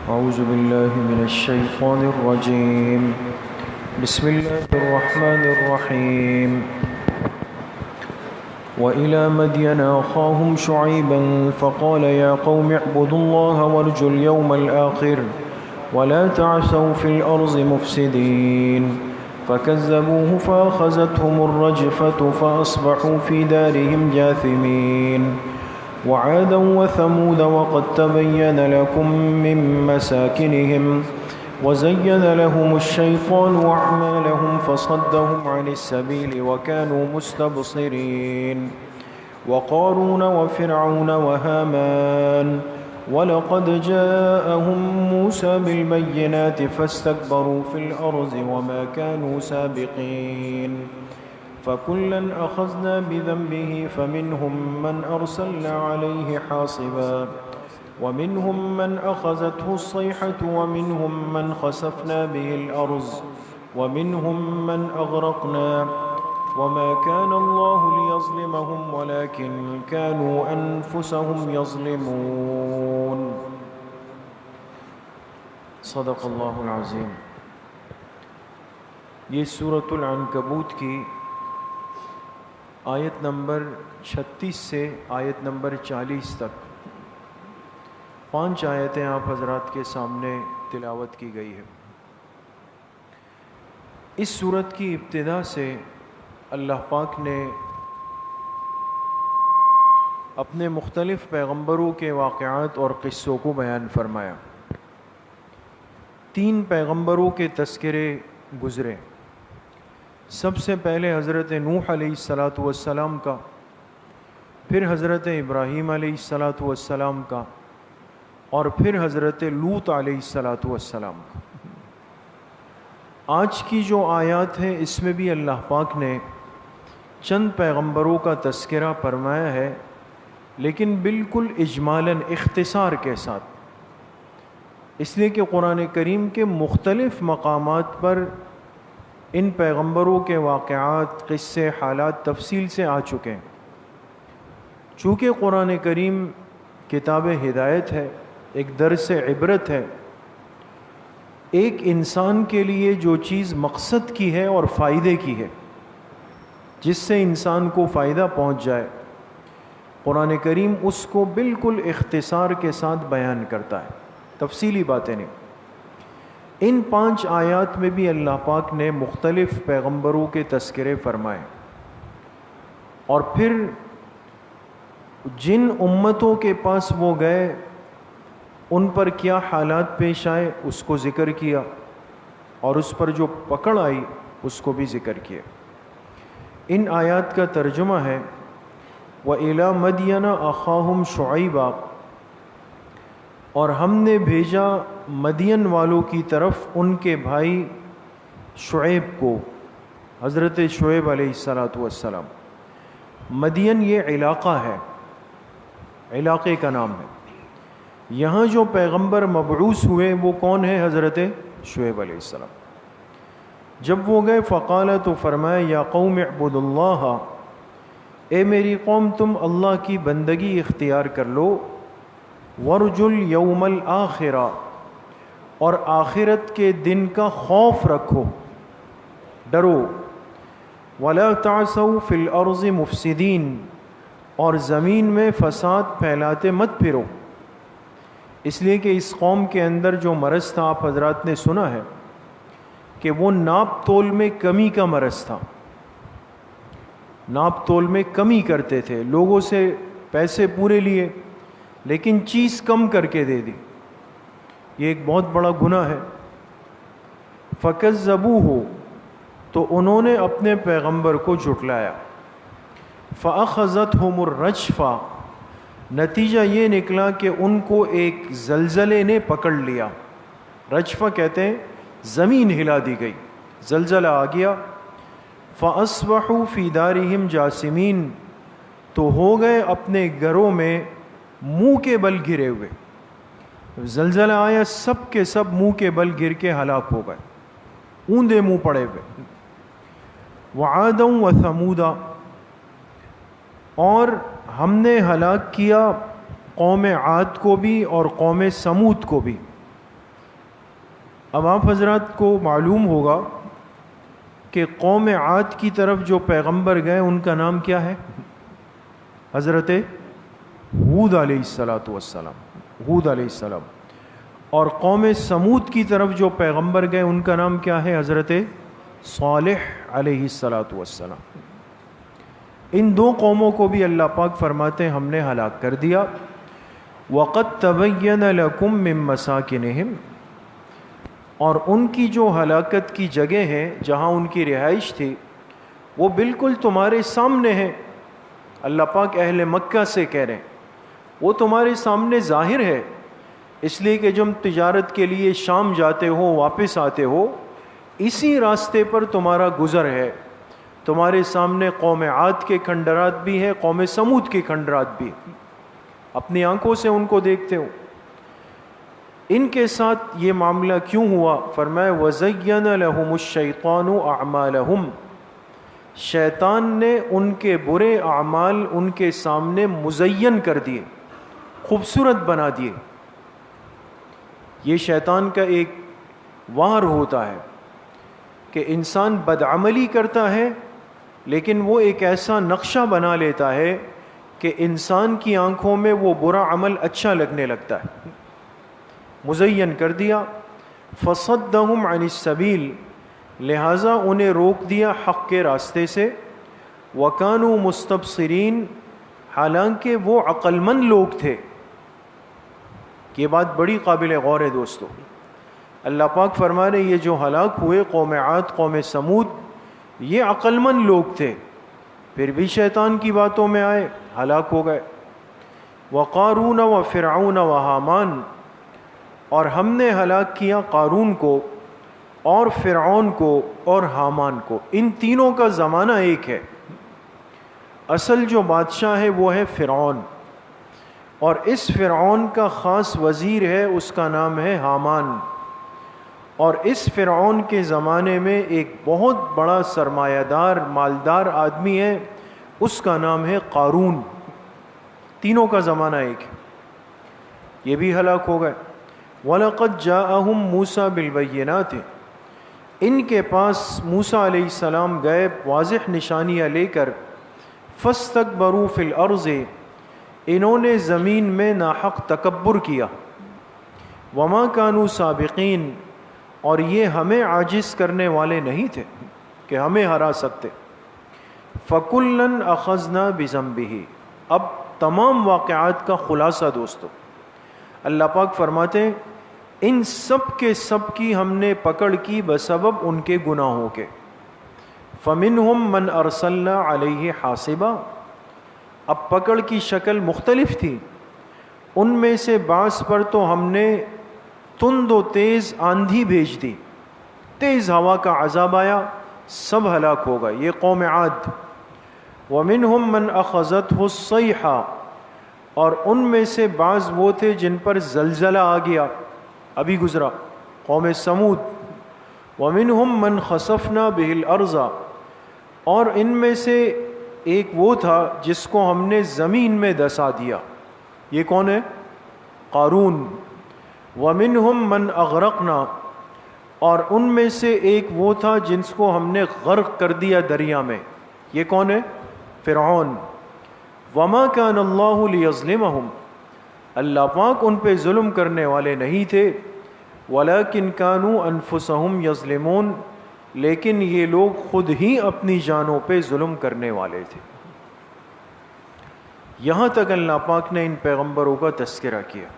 أعوذ بالله من الشيطان الرجيم. بسم الله الرحمن الرحيم. وإلى مدين أخاهم شعيبا فقال يا قوم اعبدوا الله وارجوا اليوم الآخر ولا تعثوا في الأرض مفسدين فكذبوه فأخذتهم الرجفة فأصبحوا في دارهم جاثمين. وعادا وثمود وقد تبين لكم من مساكنهم وزين لهم الشيطان أعمالهم فصدهم عن السبيل وكانوا مستبصرين. وقارون وفرعون وهامان ولقد جاءهم موسى بالبينات فاستكبروا في الأرض وما كانوا سابقين. فكلا أخذنا بذنبه فمنهم من أرسلنا عليه حاصبا ومنهم من أخذته الصيحة ومنهم من خسفنا به الأرض ومنهم من أغرقنا وما كان الله ليظلمهم ولكن كانوا أنفسهم يظلمون. صدق اللہ العظیم. یہ سورۃ العنکبوت کی آیت نمبر 36 سے آیت نمبر 40 تک 5 آیتیں آپ حضرات کے سامنے تلاوت کی گئی ہے. اس سورت کی ابتدا سے اللہ پاک نے اپنے مختلف پیغمبروں کے واقعات اور قصوں کو بیان فرمایا. 3 پیغمبروں کے تذکرے گزرے. سب سے پہلے حضرت نوح علیہ السلام کا، پھر حضرت ابراہیم علیہ السلام کا، اور پھر حضرت لوط علیہ السلام کا. آج کی جو آیات ہیں اس میں بھی اللہ پاک نے چند پیغمبروں کا تذکرہ فرمایا ہے، لیکن بالکل اجمالاً اختصار کے ساتھ، اس لیے کہ قرآن کریم کے مختلف مقامات پر ان پیغمبروں کے واقعات، قصے، حالات تفصیل سے آ چکے ہیں. چونکہ قرآن کریم کتاب ہدایت ہے، ایک درس عبرت ہے، ایک انسان کے لیے جو چیز مقصد کی ہے اور فائدے کی ہے، جس سے انسان کو فائدہ پہنچ جائے، قرآن کریم اس کو بالکل اختصار کے ساتھ بیان کرتا ہے، تفصیلی باتیں نہیں. ان 5 آیات میں بھی اللہ پاک نے مختلف پیغمبروں کے تذکرے فرمائے، اور پھر جن امتوں کے پاس وہ گئے ان پر کیا حالات پیش آئے اس کو ذکر کیا، اور اس پر جو پکڑ آئی اس کو بھی ذکر کیا. ان آیات کا ترجمہ ہے وَإِلَى مَدْيَنَ أَخَاهُمْ شُعَيْبًا، اور ہم نے بھیجا مدین والوں کی طرف ان کے بھائی شعیب کو، حضرت شعیب علیہ السلام. مدین یہ علاقہ ہے، علاقے کا نام ہے. یہاں جو پیغمبر مبعوث ہوئے وہ کون ہے؟ حضرت شعیب علیہ السلام. جب وہ گئے فقال، تو فرمایا یا قوم اعبدوا اللہ، اے میری قوم تم اللہ کی بندگی اختیار کر لو، وارجوا الیوم الآخر، اور آخرت کے دن کا خوف رکھو، ڈرو، ولا تعثوا فی الارض مفسدین، اور زمین میں فساد پھیلاتے مت پھرو. اس لیے کہ اس قوم کے اندر جو مرض تھا آپ حضرات نے سنا ہے کہ وہ ناپ تول میں کمی کا مرض تھا. ناپ تول میں کمی کرتے تھے، لوگوں سے پیسے پورے لیے لیکن چیز کم کر کے دے دی. یہ ایک بہت بڑا گناہ ہے. فَكَذَّبُوهُ، تو انہوں نے اپنے پیغمبر کو جھٹلایا. فَأَخَذَتْهُمُ الرَّجْفَةُ، نتیجہ یہ نکلا کہ ان کو ایک زلزلے نے پکڑ لیا. رجفہ کہتے ہیں زمین ہلا دی گئی، زلزلہ آ گیا. فَأَصْبَحُوا فِي دَارِهِمْ جَاثِمِينَ، تو ہو گئے اپنے گھروں میں منہ کے بل گرے ہوئے. زلزلہ آیا، سب کے سب منہ کے بل گر کے ہلاک ہو گئے، اوندے منہ پڑے ہوئے. وَعَادًا وَثَمُودًا، اور ہم نے ہلاک کیا قوم عاد کو بھی اور قوم سمود کو بھی. اب آپ حضرات کو معلوم ہوگا کہ قوم عاد کی طرف جو پیغمبر گئے ان کا نام کیا ہے؟ حضرت ہود علیہ السلام، ہود علیہ السلام. اور قوم سمود کی طرف جو پیغمبر گئے ان کا نام کیا ہے؟ حضرت صالح علیہ السلام. ان دو قوموں کو بھی اللہ پاک فرماتے ہیں ہم نے ہلاک کر دیا. وَقَدْ تَبَيَّنَ لَكُم مِّن مَّسَاكِنِهِمْ، اور ان کی جو ہلاکت کی جگہ ہیں جہاں ان کی رہائش تھی وہ بالکل تمہارے سامنے ہے. اللہ پاک اہل مکہ سے کہہ رہے ہیں وہ تمہارے سامنے ظاہر ہے، اس لیے کہ جب تجارت کے لیے شام جاتے ہو واپس آتے ہو اسی راستے پر تمہارا گزر ہے. تمہارے سامنے قوم عاد کے کھنڈرات بھی ہیں، قوم سمود کے کھنڈرات بھی، اپنی آنکھوں سے ان کو دیکھتے ہو. ان کے ساتھ یہ معاملہ کیوں ہوا؟ فرمایا وَزَيَّنَ لَهُمُ الشَّيْطَانُ أَعْمَالَهُمْ، شیطان نے ان کے برے اعمال ان کے سامنے مزین کر دیے، خوبصورت بنا دیے. یہ شیطان کا ایک وار ہوتا ہے کہ انسان بدعملی کرتا ہے لیکن وہ ایک ایسا نقشہ بنا لیتا ہے کہ انسان کی آنکھوں میں وہ برا عمل اچھا لگنے لگتا ہے. مزین کر دیا. فصدہم عن السبیل، لہٰذا انہیں روک دیا حق کے راستے سے. وکانوا مستبصرین، حالانکہ وہ عقل مند لوگ تھے. یہ بات بڑی قابل غور ہے دوستو. اللہ پاک فرما رہے یہ جو ہلاک ہوئے قوم عاد قوم سمود یہ عقل مند لوگ تھے، پھر بھی شیطان کی باتوں میں آئے، ہلاک ہو گئے. وقارون وفرعون وہامان، اور ہم نے ہلاک کیا قارون کو اور فرعون کو اور حامان کو. ان تینوں کا زمانہ ایک ہے. اصل جو بادشاہ ہے وہ ہے فرعون، اور اس فرعون کا خاص وزیر ہے، اس کا نام ہے حامان. اور اس فرعون کے زمانے میں ایک بہت بڑا سرمایہ دار مالدار آدمی ہے، اس کا نام ہے قارون. تینوں کا زمانہ ایک ہے. یہ بھی ہلاک ہو گئے. وَلَقَدْ جَاءَهُمْ مُوسَى بِالْبَيِّنَاتِ، ان کے پاس موسیٰ علیہ السلام گئے واضح نشانیاں لے کر. فَاسْتَكْبَرُوا فِي الْأَرْضِ، انہوں نے زمین میں ناحق تکبر کیا. وَمَا كَانُوا سَابِقِينَ، اور یہ ہمیں عاجز کرنے والے نہیں تھے کہ ہمیں ہرا سکتے. فَكُلًّا أَخَذْنَا بِذَنبِهِ، اب تمام واقعات کا خلاصہ دوستو اللہ پاک فرماتے ہیں ان سب کے سب کی ہم نے پکڑ کی بسبب ان کے گناہوں کے. فَمِنْهُمْ مَنْ أَرْسَلْنَا عَلَيْهِ حَاصِبًا، اب پکڑ کی شکل مختلف تھی. ان میں سے بعض پر تو ہم نے تند و تیز آندھی بھیج دی، تیز ہوا کا عذاب آیا، سب ہلاک ہو گئے. یہ قوم عاد. وَمِنْهُمْ مَنْ أَخَذَتْهُ الصَّيْحَةُ، اور ان میں سے بعض وہ تھے جن پر زلزلہ آ گیا، ابھی گزرا، قوم سمود. وَمِنْهُمْ مَنْ خَسَفْنَا بِهِ الْأَرْضَ، اور ان میں سے ایک وہ تھا جس کو ہم نے زمین میں دسا دیا. یہ کون ہے؟ قارون. وَمِنْهُمْ مَنْ أَغْرَقْنَا، اور ان میں سے ایک وہ تھا جس کو ہم نے غرق کر دیا دریا میں. یہ کون ہے؟ فرعون. وَمَا كَانَ اللَّهُ لِيَظْلِمَهُمْ، اللہ پاک ان پہ ظلم کرنے والے نہیں تھے. وَلَكِنْ كَانُوا أَنفُسَهُمْ يَظْلِمُونَ، لیکن یہ لوگ خود ہی اپنی جانوں پہ ظلم کرنے والے تھے. یہاں تک اللہ پاک نے ان پیغمبروں کا تذکرہ کیا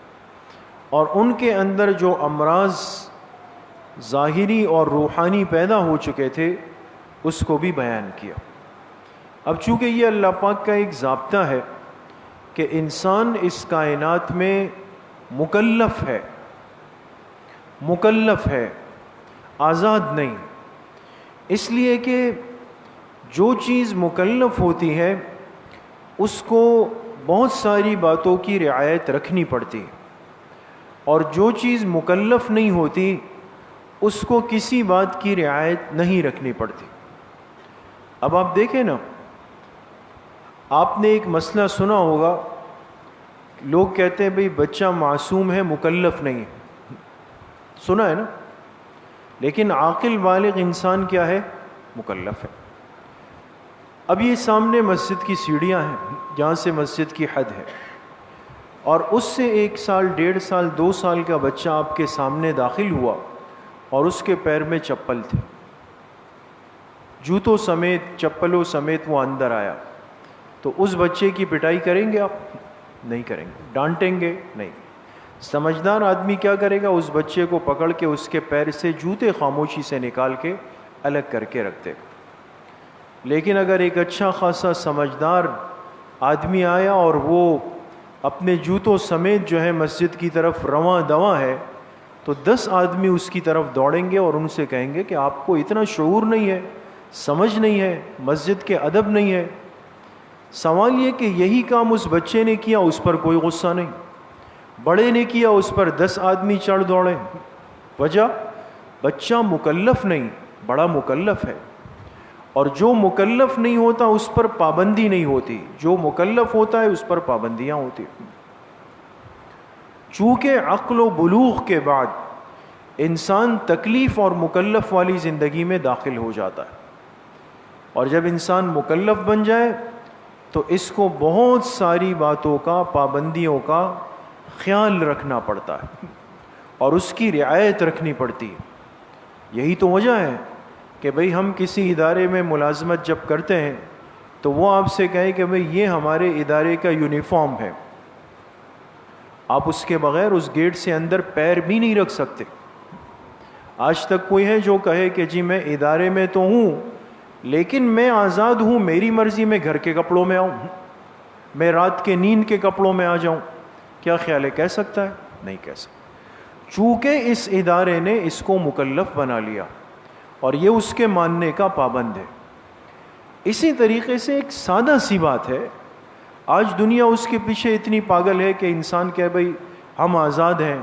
اور ان کے اندر جو امراض ظاہری اور روحانی پیدا ہو چکے تھے اس کو بھی بیان کیا. اب چونکہ یہ اللہ پاک کا ایک ضابطہ ہے کہ انسان اس کائنات میں مکلف ہے، آزاد نہیں. اس لیے کہ جو چیز مکلف ہوتی ہے اس کو بہت ساری باتوں کی رعایت رکھنی پڑتی ہے، اور جو چیز مکلف نہیں ہوتی اس کو کسی بات کی رعایت نہیں رکھنی پڑتی. اب آپ دیکھیں نا، آپ نے ایک مسئلہ سنا ہوگا، لوگ کہتے ہیں بھئی بچہ معصوم ہے، مکلف نہیں ہے. سنا ہے نا؟ لیکن عاقل بالغ انسان کیا ہے؟ مکلف ہے۔ اب یہ سامنے مسجد کی سیڑھیاں ہیں جہاں سے مسجد کی حد ہے، اور اس سے 1 سال 1.5 سال 2 سال کا بچہ آپ کے سامنے داخل ہوا اور اس کے پیر میں چپل تھی، جوتوں سمیت چپلوں سمیت وہ اندر آیا، تو اس بچے کی پٹائی کریں گے آپ؟ نہیں کریں گے۔ ڈانٹیں گے؟ نہیں۔ سمجھدار آدمی کیا کرے گا؟ اس بچے کو پکڑ کے اس کے پیر سے جوتے خاموشی سے نکال کے الگ کر کے رکھ دے گا۔ لیکن اگر ایک اچھا خاصا سمجھدار آدمی آیا اور وہ اپنے جوتوں سمیت جو ہے مسجد کی طرف رواں دواں ہے، تو 10 آدمی اس کی طرف دوڑیں گے اور ان سے کہیں گے کہ آپ کو اتنا شعور نہیں ہے، سمجھ نہیں ہے، مسجد کے ادب نہیں ہے۔ سوال یہ کہ یہی کام اس بچے نے کیا، اس پر کوئی غصہ نہیں، بڑے نے کیا، اس پر 10 آدمی چڑھ دوڑے۔ وجہ؟ بچہ مکلف نہیں، بڑا مکلف ہے، اور جو مکلف نہیں ہوتا اس پر پابندی نہیں ہوتی، جو مکلف ہوتا ہے اس پر پابندیاں ہوتی۔ چونکہ عقل و بلوغ کے بعد انسان تکلیف اور مکلف والی زندگی میں داخل ہو جاتا ہے، اور جب انسان مکلف بن جائے تو اس کو بہت ساری باتوں کا، پابندیوں کا خیال رکھنا پڑتا ہے اور اس کی رعایت رکھنی پڑتی ہے۔ یہی تو وجہ ہے کہ بھئی ہم کسی ادارے میں ملازمت جب کرتے ہیں تو وہ آپ سے کہے کہ بھئی یہ ہمارے ادارے کا یونیفارم ہے، آپ اس کے بغیر اس گیٹ سے اندر پیر بھی نہیں رکھ سکتے۔ آج تک کوئی ہے جو کہے کہ جی میں ادارے میں تو ہوں لیکن میں آزاد ہوں، میری مرضی میں گھر کے کپڑوں میں آؤں، میں رات کے نیند کے کپڑوں میں آ جاؤں؟ کیا خیال ہے، کہہ سکتا ہے؟ نہیں کہہ سکتا، چونکہ اس ادارے نے اس کو مکلف بنا لیا اور یہ اس کے ماننے کا پابند ہے۔ اسی طریقے سے ایک سادہ سی بات ہے، آج دنیا اس کے پیچھے اتنی پاگل ہے کہ انسان کہے بھئی ہم آزاد ہیں،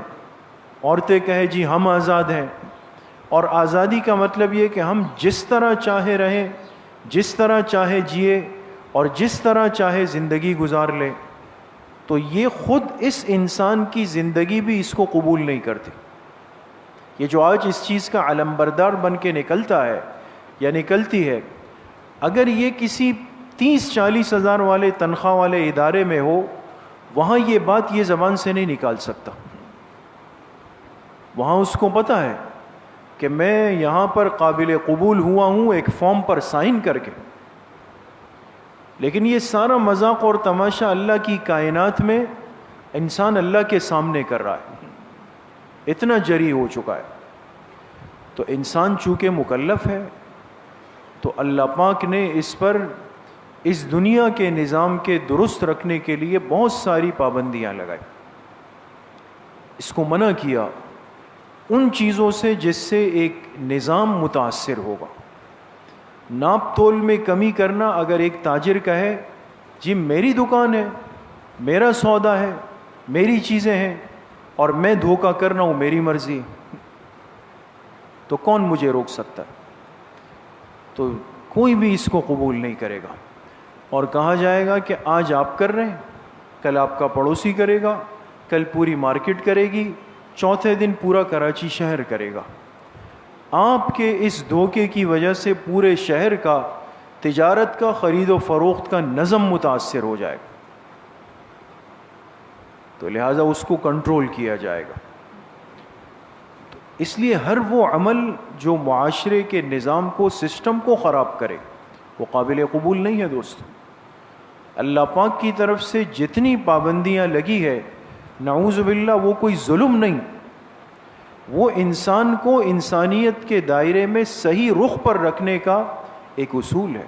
عورتیں کہے جی ہم آزاد ہیں، اور آزادی کا مطلب یہ کہ ہم جس طرح چاہے رہیں، جس طرح چاہے جیے اور جس طرح چاہے زندگی گزار لیں، تو یہ خود اس انسان کی زندگی بھی اس کو قبول نہیں کرتی۔ یہ جو آج اس چیز کا علمبردار بن کے نکلتا ہے یا نکلتی ہے، اگر یہ کسی 30-40 ہزار والے تنخواہ والے ادارے میں ہو، وہاں یہ بات یہ زبان سے نہیں نکال سکتا۔ وہاں اس کو پتہ ہے کہ میں یہاں پر قابل قبول ہوا ہوں ایک فارم پر سائن کر کے، لیکن یہ سارا مذاق اور تماشا اللہ کی کائنات میں انسان اللہ کے سامنے کر رہا ہے، اتنا جری ہو چکا ہے۔ تو انسان چونکہ مکلف ہے تو اللہ پاک نے اس پر، اس دنیا کے نظام کے درست رکھنے کے لیے بہت ساری پابندیاں لگائی، اس کو منع کیا ان چیزوں سے جس سے ایک نظام متاثر ہوگا۔ ناپ تول میں کمی کرنا، اگر ایک تاجر کہے جی میری دکان ہے، میرا سودا ہے، میری چیزیں ہیں اور میں دھوکہ کر رہا ہوں، میری مرضی، تو کون مجھے روک سکتا ہے؟ تو کوئی بھی اس کو قبول نہیں کرے گا، اور کہا جائے گا کہ آج آپ کر رہے ہیں، کل آپ کا پڑوسی کرے گا، کل پوری مارکیٹ کرے گی، چوتھے دن پورا کراچی شہر کرے گا۔ آپ کے اس دھوکے کی وجہ سے پورے شہر کا تجارت کا، خرید و فروخت کا نظم متاثر ہو جائے گا، تو لہٰذا اس کو کنٹرول کیا جائے گا۔ تو اس لیے ہر وہ عمل جو معاشرے کے نظام کو، سسٹم کو خراب کرے، وہ قابل قبول نہیں ہے دوستو۔ اللہ پاک کی طرف سے جتنی پابندیاں لگی ہے، نعوذ باللہ وہ کوئی ظلم نہیں، وہ انسان کو انسانیت کے دائرے میں صحیح رخ پر رکھنے کا ایک اصول ہے۔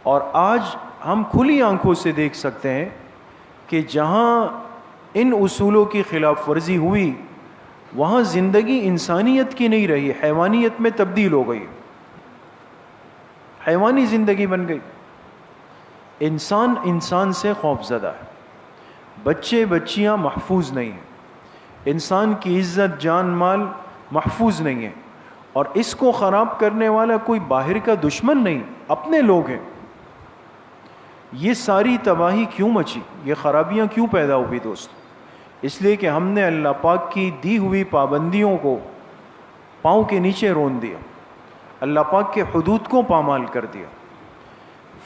اور آج ہم کھلی آنکھوں سے دیکھ سکتے ہیں کہ جہاں ان اصولوں کی خلاف ورزی ہوئی، وہاں زندگی انسانیت کی نہیں رہی، حیوانیت میں تبدیل ہو گئی، حیوانی زندگی بن گئی۔ انسان انسان سے خوف زدہ ہے، بچے بچیاں محفوظ نہیں ہیں، انسان کی عزت جان مال محفوظ نہیں ہے، اور اس کو خراب کرنے والا کوئی باہر کا دشمن نہیں، اپنے لوگ ہیں۔ یہ ساری تباہی کیوں مچی، یہ خرابیاں کیوں پیدا ہوئی دوست؟ اس لیے کہ ہم نے اللہ پاک کی دی ہوئی پابندیوں کو پاؤں کے نیچے رون دیا، اللہ پاک کے حدود کو پامال کر دیا۔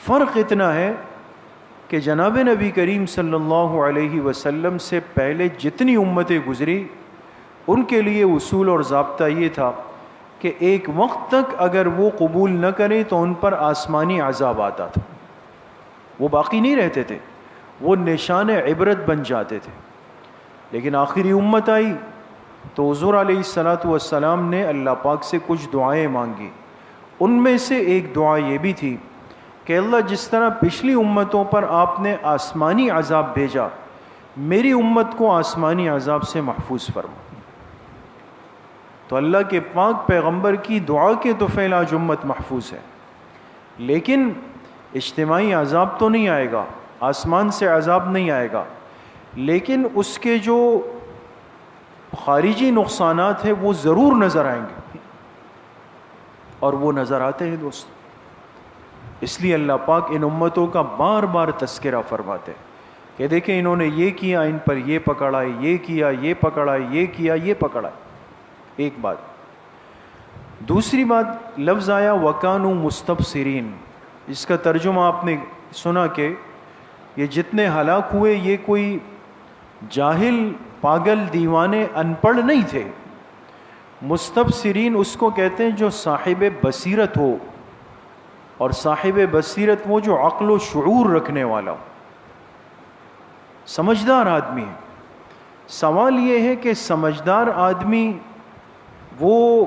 فرق اتنا ہے کہ جناب نبی کریم صلی اللہ علیہ وسلم سے پہلے جتنی امتیں گزری ان کے لیے اصول اور ضابطہ یہ تھا کہ ایک وقت تک اگر وہ قبول نہ کریں تو ان پر آسمانی عذاب آتا تھا، وہ باقی نہیں رہتے تھے، وہ نشان عبرت بن جاتے تھے۔ لیکن آخری امت آئی تو حضور علیہ الصلاۃ والسلام نے اللہ پاک سے کچھ دعائیں مانگی، ان میں سے ایک دعا یہ بھی تھی کہ اللہ جس طرح پچھلی امتوں پر آپ نے آسمانی عذاب بھیجا، میری امت کو آسمانی عذاب سے محفوظ فرما۔ تو اللہ کے پاک پیغمبر کی دعا کے طفیل آج امت محفوظ ہے، لیکن اجتماعی عذاب تو نہیں آئے گا، آسمان سے عذاب نہیں آئے گا، لیکن اس کے جو خارجی نقصانات ہیں وہ ضرور نظر آئیں گے، اور وہ نظر آتے ہیں دوست۔ اس لیے اللہ پاک ان امتوں کا بار بار تذکرہ فرماتے ہیں کہ دیکھیں انہوں نے یہ کیا، ان پر یہ پکڑا، یہ کیا، یہ پکڑا، یہ کیا، یہ پکڑا۔ ایک بات۔ دوسری بات، لفظ آیا وَكَانُوا مُسْتَبْصِرِينَ، اس کا ترجمہ آپ نے سنا کہ یہ جتنے ہلاک ہوئے یہ کوئی جاہل، پاگل، دیوانے، ان پڑھ نہیں تھے۔ مستبصرین اس کو کہتے ہیں جو صاحب بصیرت ہو، اور صاحب بصیرت وہ جو عقل و شعور رکھنے والا ہو، سمجھدار آدمی ہے۔ سوال یہ ہے کہ سمجھدار آدمی وہ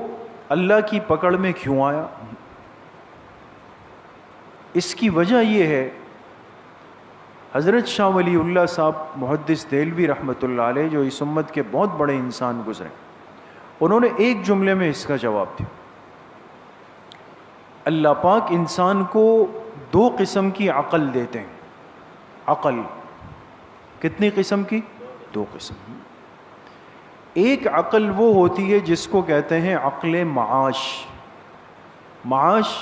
اللہ کی پکڑ میں کیوں آیا؟ اس کی وجہ یہ ہے، حضرت شاہ ولی اللہ صاحب محدث دہلوی رحمۃ اللہ علیہ جو اس امت کے بہت بڑے انسان گزرے، انہوں نے ایک جملے میں اس کا جواب دیا۔ اللہ پاک انسان کو دو قسم کی عقل دیتے ہیں۔ عقل کتنی قسم کی؟ دو قسم۔ ایک عقل وہ ہوتی ہے جس کو کہتے ہیں عقل معاش۔ معاش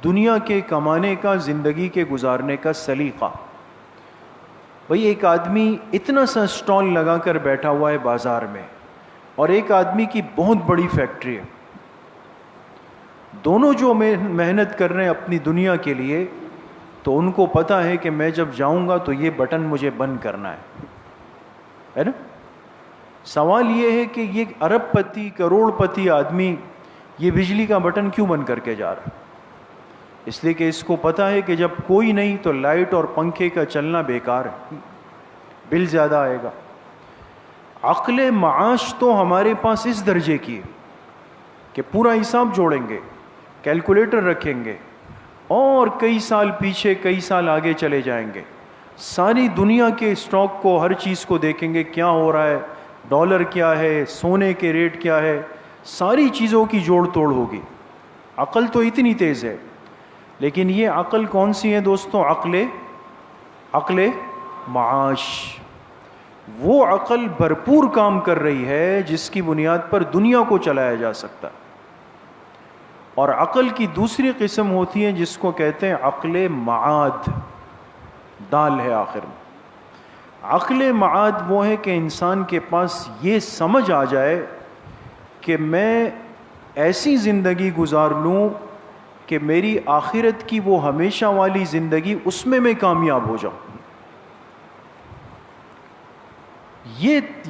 دنیا کے کمانے کا، زندگی کے گزارنے کا سلیقہ۔ بھئی ایک آدمی اتنا سا اسٹال لگا کر بیٹھا ہوا ہے بازار میں، اور ایک آدمی کی بہت بڑی فیکٹری ہے، دونوں جو محنت کر رہے ہیں اپنی دنیا کے لیے، تو ان کو پتہ ہے کہ میں جب جاؤں گا تو یہ بٹن مجھے بند کرنا ہے نا؟ سوال یہ ہے کہ یہ ارب پتی، کروڑ پتی آدمی یہ بجلی کا بٹن کیوں بند کر کے جا رہا ہے؟ اس لیے کہ اس کو پتہ ہے کہ جب کوئی نہیں تو لائٹ اور پنکھے کا چلنا بیکار ہے، بل زیادہ آئے گا۔ عقل معاش تو ہمارے پاس اس درجے کی ہے کہ پورا حساب جوڑیں گے، کیلکولیٹر رکھیں گے، اور کئی سال پیچھے، کئی سال آگے چلے جائیں گے، ساری دنیا کے اسٹاک کو، ہر چیز کو دیکھیں گے، کیا ہو رہا ہے، ڈالر کیا ہے، سونے کے ریٹ کیا ہے، ساری چیزوں کی جوڑ توڑ ہوگی۔ عقل تو اتنی تیز ہے، لیکن یہ عقل کون سی ہے دوستوں؟ عقل معاش۔ وہ عقل بھرپور کام کر رہی ہے جس کی بنیاد پر دنیا کو چلایا جا سکتا ہے۔ اور عقل کی دوسری قسم ہوتی ہے جس کو کہتے ہیں عقل معاد، دال ہے آخر میں۔ عقل معاد وہ ہے کہ انسان کے پاس یہ سمجھ آ جائے کہ میں ایسی زندگی گزار لوں کہ میری آخرت کی وہ ہمیشہ والی زندگی، اس میں کامیاب ہو جاؤں۔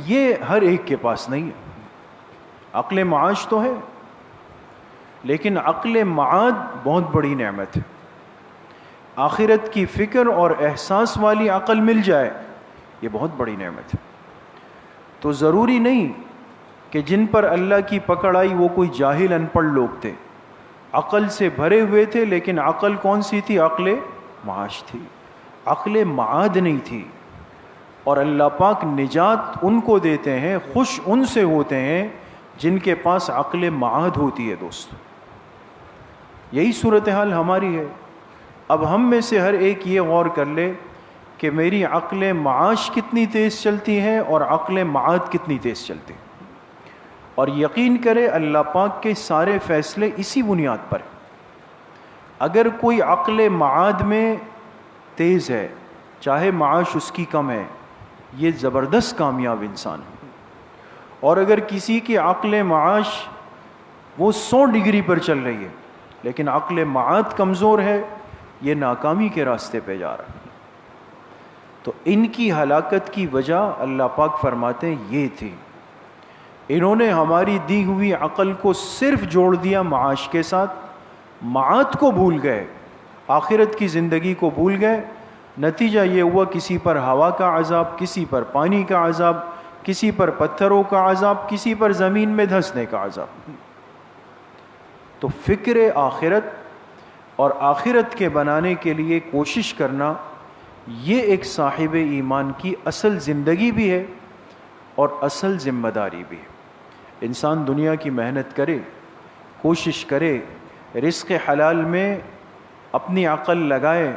یہ ہر ایک کے پاس نہیں ہے۔ عقل معاش تو ہے، لیکن عقل معاد بہت بڑی نعمت ہے۔ آخرت کی فکر اور احساس والی عقل مل جائے، یہ بہت بڑی نعمت ہے۔ تو ضروری نہیں کہ جن پر اللہ کی پکڑ آئی وہ کوئی جاہل ان پڑھ لوگ تھے، عقل سے بھرے ہوئے تھے، لیکن عقل کون سی تھی؟ عقل معاش تھی، عقل معاد نہیں تھی۔ اور اللہ پاک نجات ان کو دیتے ہیں، خوش ان سے ہوتے ہیں جن کے پاس عقل معاد ہوتی ہے دوست۔ یہی صورتحال ہماری ہے۔ اب ہم میں سے ہر ایک یہ غور کر لے کہ میری عقل معاش کتنی تیز چلتی ہے اور عقل معاد کتنی تیز چلتی ہے، اور یقین کرے اللہ پاک کے سارے فیصلے اسی بنیاد پر۔ اگر کوئی عقل معاد میں تیز ہے، چاہے معاش اس کی کم ہے، یہ زبردست کامیاب انسان ہے۔ اور اگر کسی کی عقل معاش وہ 100 ڈگری پر چل رہی ہے، لیکن عقل معاد کمزور ہے، یہ ناکامی کے راستے پہ جا رہا ہے۔ تو ان کی ہلاکت کی وجہ اللہ پاک فرماتے ہیں یہ تھی، انہوں نے ہماری دی ہوئی عقل کو صرف جوڑ دیا معاش کے ساتھ، معاد کو بھول گئے، آخرت کی زندگی کو بھول گئے۔ نتیجہ یہ ہوا کسی پر ہوا کا عذاب، کسی پر پانی کا عذاب، کسی پر پتھروں کا عذاب، کسی پر زمین میں دھنسنے کا عذاب۔ تو فکر آخرت اور آخرت کے بنانے کے لیے کوشش کرنا، یہ ایک صاحب ایمان کی اصل زندگی بھی ہے اور اصل ذمہ داری بھی ہے۔ انسان دنیا کی محنت کرے، کوشش کرے، رزق حلال میں اپنی عقل لگائے،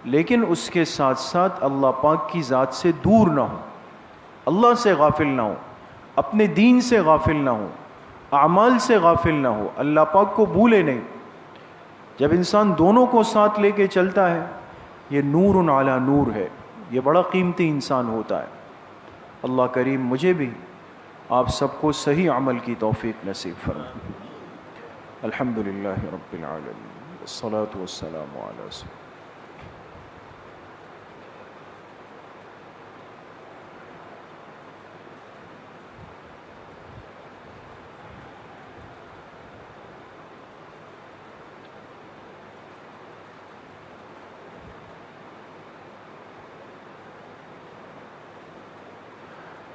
لیکن اس کے ساتھ ساتھ اللہ پاک کی ذات سے دور نہ ہو، اللہ سے غافل نہ ہو، اپنے دین سے غافل نہ ہو، اعمال سے غافل نہ ہو، اللہ پاک کو بھولے نہیں۔ جب انسان دونوں کو ساتھ لے کے چلتا ہے، یہ نور علی نور ہے، یہ بڑا قیمتی انسان ہوتا ہے۔ اللہ کریم مجھے بھی آپ سب کو صحیح عمل کی توفیق نصیب فرمائے۔ الحمدللہ رب العالمین، والصلاة والسلام علی رسول۔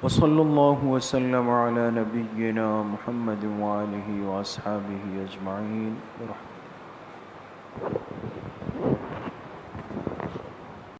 وصلی اللہ وسلم علی نبینا محمد وآلہ واصحابہ اجمعین۔